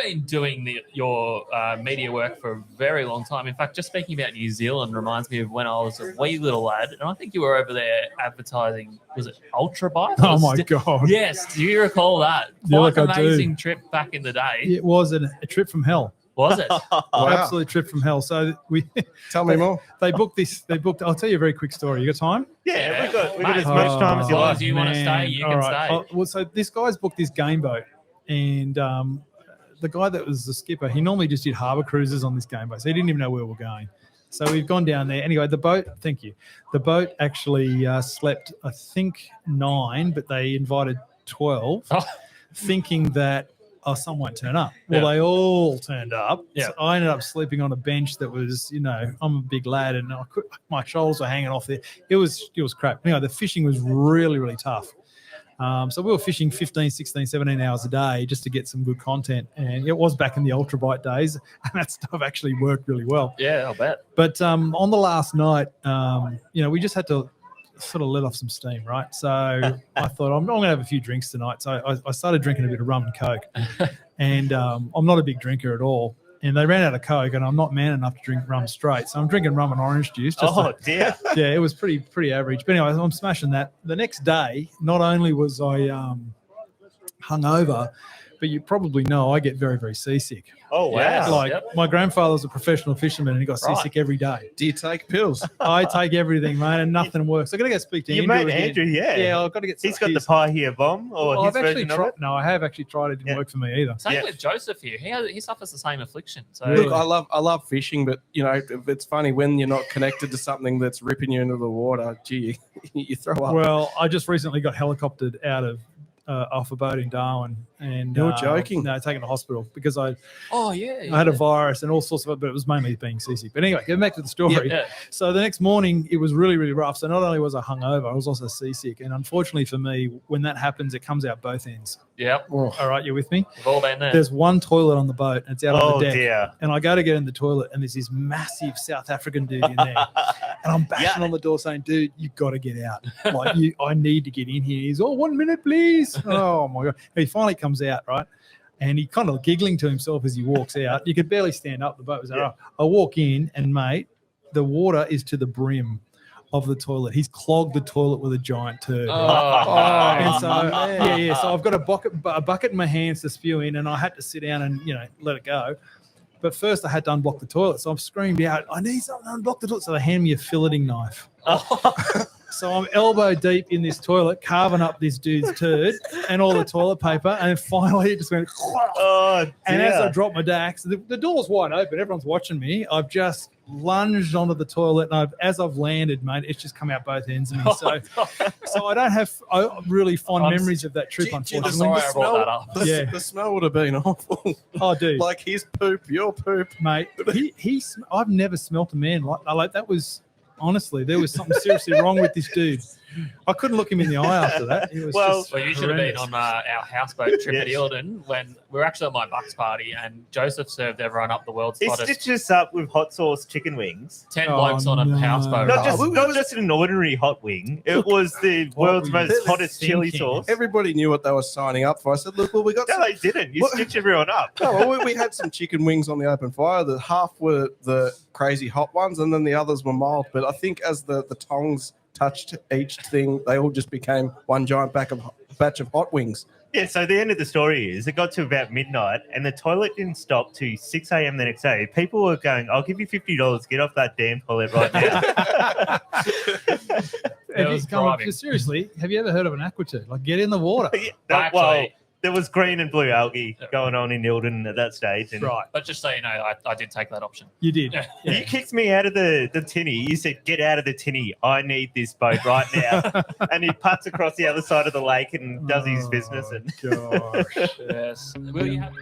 been doing your media work for a very long time. In fact, just speaking about New Zealand reminds me of when I was a wee little lad, and I think you were over there advertising. Was it Ultra Bike? Oh my God! Yes, do you recall that? Quite an amazing trip back in the day. It was a trip from hell. Was it? Wow. Absolute trip from hell. So we tell me more. They booked this. I'll tell you a very quick story. You got time? Yeah, we got as much time as you like. As you want to stay, you can stay. Well, so this guy's booked this game boat, and the guy that was the skipper, he normally just did harbour cruises on this game boat, so he didn't even know where we're going. So we've gone down there. Anyway, the boat. Thank you. The boat actually slept, I think, 9, but they invited 12, thinking that. Some won't turn up. Well, they all turned up. Yeah. So I ended up sleeping on a bench that was, I'm a big lad and my shoulders were hanging off there. It was crap. Anyway, the fishing was really, really tough. So we were fishing 15, 16, 17 hours a day just to get some good content. And it was back in the ultrabite days, and that stuff actually worked really well. Yeah, I'll bet. But on the last night, we just had to sort of let off some steam, right? So I thought I'm going to have a few drinks tonight. So I started drinking a bit of rum and Coke. And I'm not a big drinker at all. And they ran out of Coke, and I'm not man enough to drink rum straight. So I'm drinking rum and orange juice. Dear. Yeah, it was pretty average. But anyway, I'm smashing that. The next day, not only was I hungover, but you probably know I get very, very seasick. Oh, wow. My grandfather was a professional fisherman and he got seasick every day. Do you take pills? I take everything, mate, and nothing works. I've got to go speak to Andrew. Your mate Andrew, Yeah, I've got to get He's got the pie here bomb or his version of it? No, I have actually tried. It didn't work for me either. Same with Joseph here. He suffers the same affliction. So look, I love fishing, but it's funny when you're not connected to something that's ripping you into the water. Gee, you throw up. Well, I just recently got helicoptered out of off a boat in Darwin, and you're joking. No, taken to hospital because I I had a virus and all sorts of it, but it was mainly being seasick. But anyway, getting back to the story. Yeah. So the next morning it was really, really rough. So not only was I hungover, I was also seasick, and unfortunately for me, when that happens, it comes out both ends. Yep. All right, you with me? We've all been there. There's one toilet on the boat, and it's out on the deck. Dear. And I go to get in the toilet, and there's this massive South African dude in there. And I'm bashing on the door saying, dude, you've got to get out. I need to get in here. He's, 1 minute, please. Oh, my God. And he finally comes out, right? And he kind of giggling to himself as he walks out. You could barely stand up. The boat was out. I walk in, and, mate, the water is to the brim of the toilet. He's clogged the toilet with a giant turd. And so, so I've got a bucket in my hands to spew in, and I had to sit down and, let it go. But first I had to unblock the toilet. So I've screamed out, I need something to unblock the toilet. So they hand me a filleting knife. So I'm elbow deep in this toilet, carving up this dude's turd and all the toilet paper. And finally it just went, and as I dropped my dax, the door's wide open. Everyone's watching me. I've just lunged onto the toilet, and as I've landed, mate, it's just come out both ends of me. So I don't have really fond memories of that trip, unfortunately. The smell would have been awful. Oh, dude. Like his poop, your poop. Mate, I've never smelt a man like that. Was honestly, there was something seriously wrong with this dude. I couldn't look him in the eye after that. It was you should have been on our houseboat trip at Eildon when we were actually at my Bucks party and Joseph served everyone up the world's hottest. He stitched us up with hot sauce chicken wings. 10 blokes on a houseboat. Not just an ordinary hot wing. It was the world's most hottest chili sauce. Everybody knew what they were signing up for. I said, look, we got they didn't. You stitched everyone up. We had some chicken wings on the open fire. The half were the crazy hot ones, and then the others were mild. But I think as the tongs touched each thing, they all just became one giant batch of hot wings. Yeah, so the end of the story is it got to about midnight and the toilet didn't stop to 6 a.m. the next day. People were going, I'll give you $50, get off that damn toilet right now. Seriously, have you ever heard of an aqua-turd? Like, get in the water. There was green and blue algae going on in Eildon at that stage. Right. But just so you know, I did take that option. You did. Yeah. You kicked me out of the tinny. You said, get out of the tinny. I need this boat right now. And he putts across the other side of the lake and does his business. Gosh. Yes. Will you have...